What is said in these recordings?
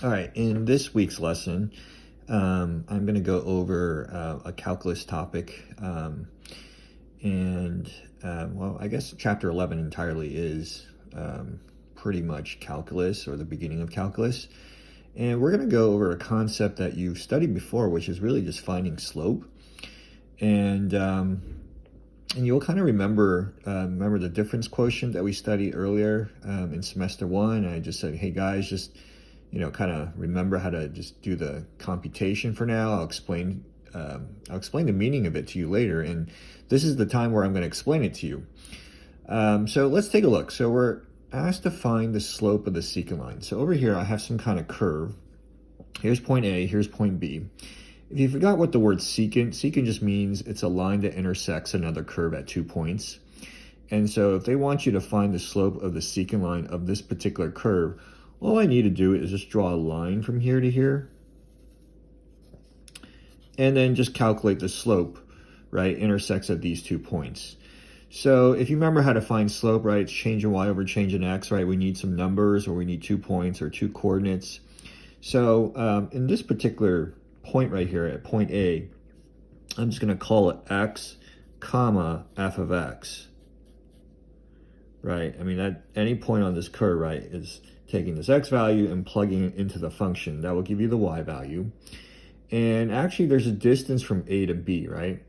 All right, in this week's lesson, I'm going to go over a calculus topic. Well, I guess chapter 11 entirely is pretty much calculus or the beginning of calculus. And we're going to go over a concept that you've studied before, which is really just finding slope. And you'll kind of remember the difference quotient that we studied earlier in semester one. I just said, hey guys, just kind of remember how to just do the computation for now. I'll explain the meaning of it to you later, and this is the time where I'm going to explain it to you. So let's take a look. So we're asked to find the slope of the secant line. So over here I have some kind of curve. Here's point A, here's point B. If you forgot what the word secant just means it's a line that intersects another curve at 2 points. And so if they want you to find the slope of the secant line of this particular curve, all I need to do is just draw a line from here to here, and then just calculate the slope, right, intersects at these 2 points. So if you remember how to find slope, right, it's change in y over change in x, right? We need some numbers, or we need 2 points or 2 coordinates. So in this particular point right here at point A, I'm just going to call it x comma f of x, right? I mean, at any point on this curve, right, is taking this x value and plugging it into the function. That will give you the y value. And actually there's a distance from A to B, right?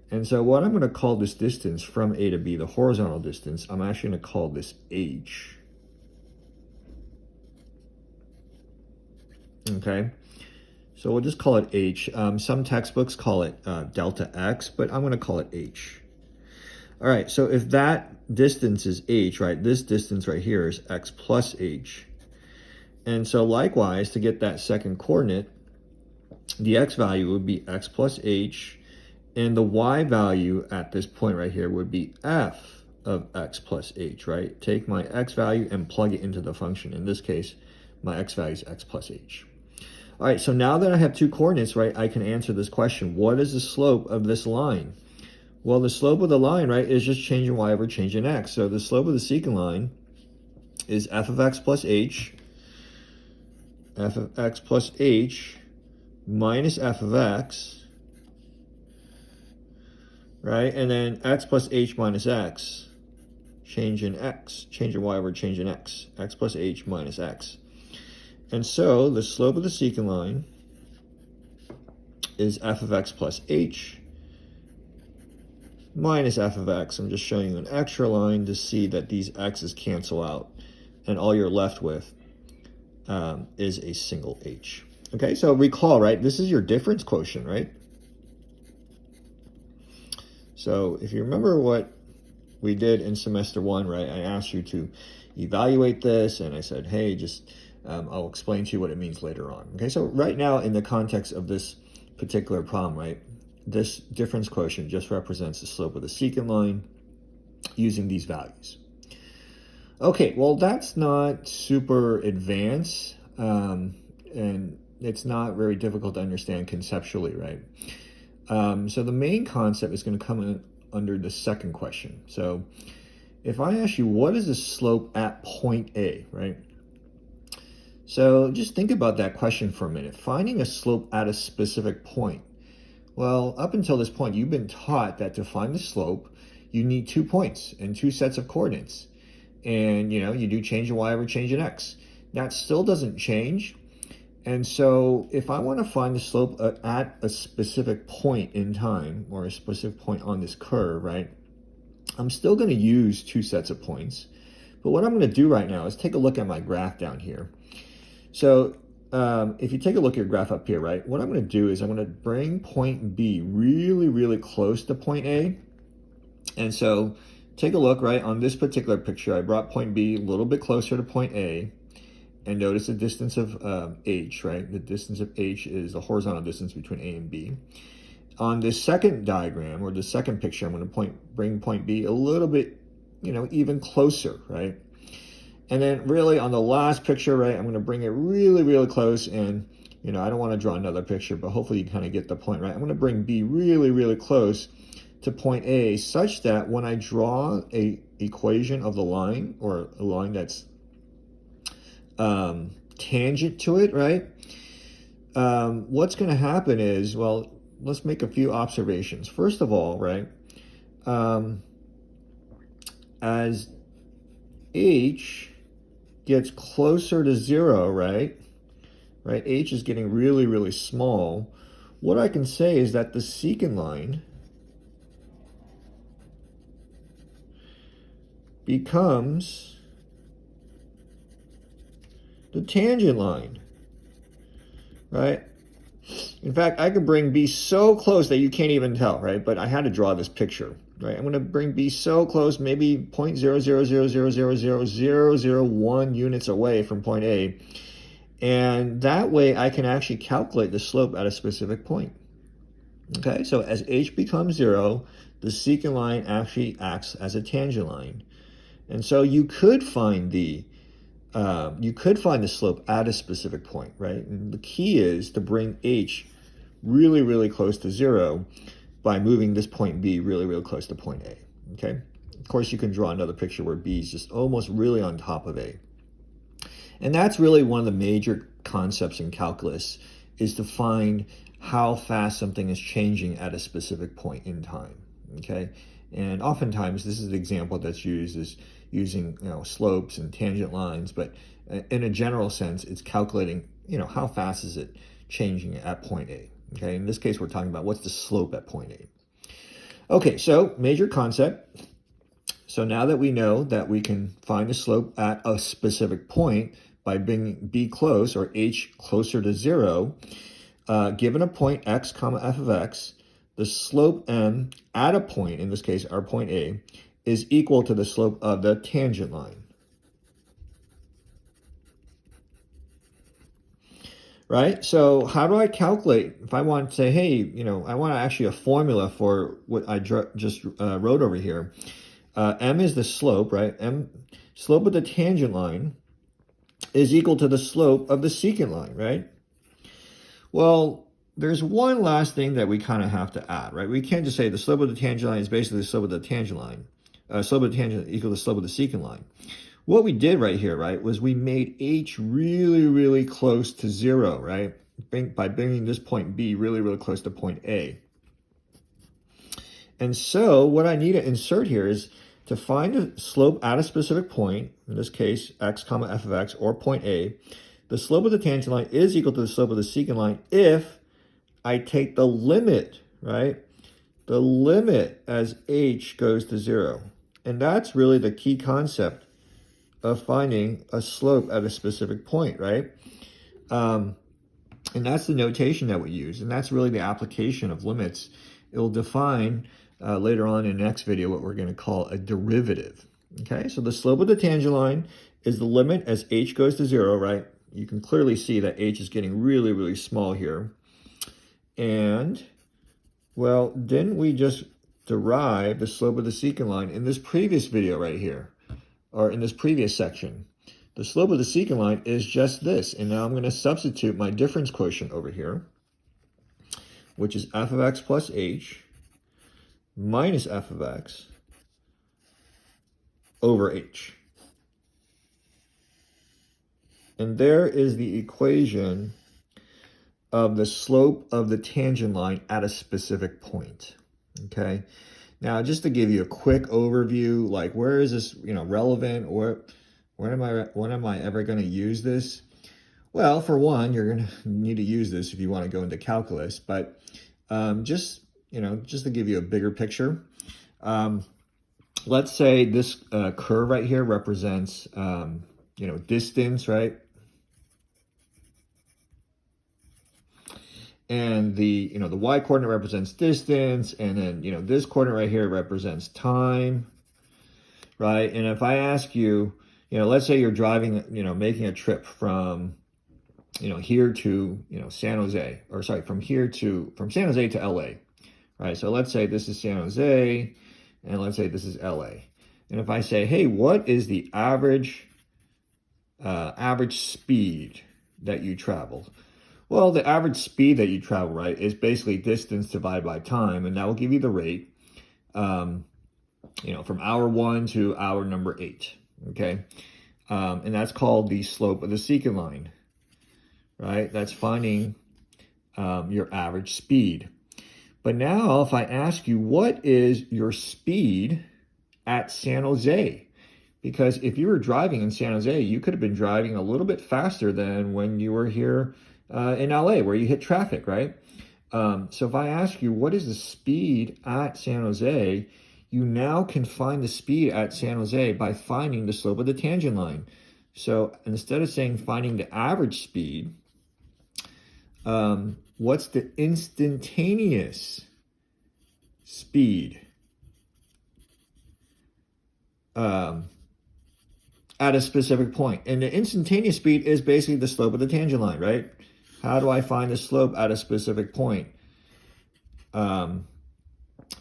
And so what I'm going to call this distance from A to B, the horizontal distance, I'm actually going to call this h. Okay, so we'll just call it h. Some textbooks call it delta x, but I'm going to call it h. All right, so if that distance is h, right, this distance right here is x plus h. And so likewise, to get that second coordinate, the x value would be x plus h, and the y value at this point right here would be f of x plus h, right? Take my x value and plug it into the function. In this case, my x value is x plus h. All right, so now that I have 2 coordinates, right, I can answer this question. What is the slope of this line? Well, the slope of the line, right, is just change in y over change in x. So the slope of the secant line is f of x plus h, f of x plus h minus f of x, right? And then x plus h minus x, change in y over change in x plus h minus x. And so the slope of the secant line is f of x plus h minus f of x. I'm just showing you an extra line to see that these x's cancel out, and all you're left with is a single h. Okay, so recall, right, this is your difference quotient, right? So if you remember what we did in semester one, right, I asked you to evaluate this, and I said, hey, just I'll explain to you what it means later on. Okay, so right now in the context of this particular problem, right, this difference quotient just represents the slope of the secant line using these values. Okay, well, that's not super advanced, and it's not very difficult to understand conceptually, right? So the main concept is going to come in under the second question. So if I ask you, what is the slope at point A, right? So just think about that question for a minute. Finding a slope at a specific point. Well, up until this point, you've been taught that to find the slope, you need 2 points and 2 sets of coordinates. And, you do change in y over change in x. That still doesn't change. And so if I want to find the slope at a specific point in time, or a specific point on this curve, right, I'm still going to use 2 sets of points. But what I'm going to do right now is take a look at my graph down here. So if you take a look at your graph up here, right, what I'm going to do is I'm going to bring point B really, really close to point A. And so take a look, right, on this particular picture, I brought point B a little bit closer to point A. And notice the distance of h, right? The distance of h is the horizontal distance between A and B. On this second diagram, or the second picture, I'm going to bring point B a little bit, even closer, right? And then really on the last picture, right, I'm going to bring it really, really close. And, I don't want to draw another picture, but hopefully you kind of get the point, right? I'm going to bring B really, really close to point A, such that when I draw a equation of the line, or a line that's tangent to it, right? What's going to happen is, well, let's make a few observations. First of all, right, as h gets closer to 0, right, h is getting really, really small. What I can say is that the secant line becomes the tangent line, right? In fact, I could bring B so close that you can't even tell, right? But I had to draw this picture, right? I'm going to bring B so close, maybe 0.000000001 units away from point A. And that way I can actually calculate the slope at a specific point. Okay, so as h becomes 0, the secant line actually acts as a tangent line. And so you could find the slope at a specific point, right? And the key is to bring h really, really close to 0 by moving this point B really, really close to point A, okay? Of course, you can draw another picture where B is just almost really on top of A. And that's really one of the major concepts in calculus, is to find how fast something is changing at a specific point in time, okay? And oftentimes, this is the example that's used is using slopes and tangent lines, but in a general sense, it's calculating how fast is it changing at point A. Okay, in this case, we're talking about what's the slope at point A. Okay, so major concept. So now that we know that we can find the slope at a specific point by bringing B close, or h closer to 0, given a point x comma f of x, the slope m at a point, in this case our point A, is equal to the slope of the tangent line. Right? So how do I calculate, if I want to say, hey, I want actually a formula for what I just wrote over here. M is the slope, right? Slope of the tangent line is equal to the slope of the secant line, right? Well, there's one last thing that we kind of have to add, right? We can't just say the slope of the tangent line is basically the slope of the tangent line. Slope of the tangent equal to the slope of the secant line. What we did right here, right, was we made h really, really close to 0, right? By bringing this point B really, really close to point A. And so what I need to insert here is to find a slope at a specific point, in this case, x comma f of x, or point A. The slope of the tangent line is equal to the slope of the secant line if I take the limit, right? The limit as h goes to 0. And that's really the key concept of finding a slope at a specific point, right? And that's the notation that we use. And that's really the application of limits. It will define later on in the next video what we're going to call a derivative. Okay, so the slope of the tangent line is the limit as h goes to 0, right? You can clearly see that h is getting really, really small here. And, well, didn't we just derive the slope of the secant line in this previous video right here, or in this previous section? The slope of the secant line is just this. And now I'm going to substitute my difference quotient over here, which is f of x plus h minus f of x over h. And there is the equation of the slope of the tangent line at a specific point. Okay. Now, just to give you a quick overview, like where is this, relevant, or when am I ever going to use this? Well, for one, you're going to need to use this if you want to go into calculus, but just to give you a bigger picture, let's say this curve right here represents, distance, right? And the y-coordinate represents distance, and then, this coordinate right here represents time, right? And if I ask you, let's say you're driving, making a trip from, here to, San Jose, or sorry, from San Jose to LA, right? So let's say this is San Jose, and let's say this is LA. And if I say, hey, what is the average speed that you traveled? Well, the average speed that you travel, right, is basically distance divided by time, and that will give you the rate, from hour 1 to hour number 8, okay? And that's called the slope of the secant line. right? That's finding your average speed. But now if I ask you, what is your speed at San Jose? Because if you were driving in San Jose, you could have been driving a little bit faster than when you were here in LA, where you hit traffic, right? So if I ask you, what is the speed at San Jose? You now can find the speed at San Jose by finding the slope of the tangent line. So instead of saying finding the average speed, what's the instantaneous speed at a specific point? And the instantaneous speed is basically the slope of the tangent line, right? How do I find the slope at a specific point?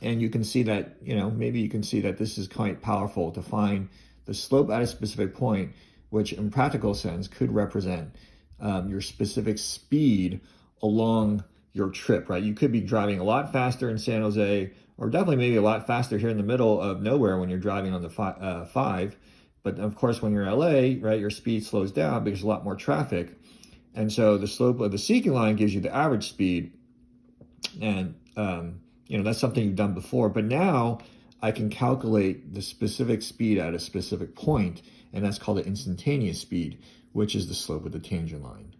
And you can see that, maybe you can see that this is quite powerful to find the slope at a specific point, which in practical sense could represent your specific speed along your trip, right? You could be driving a lot faster in San Jose, or definitely maybe a lot faster here in the middle of nowhere when you're driving on the 5. But of course, when you're in LA, right, your speed slows down because there's a lot more traffic. And so the slope of the seeking line gives you the average speed. And, that's something you've done before. But now I can calculate the specific speed at a specific point, and that's called the instantaneous speed, which is the slope of the tangent line.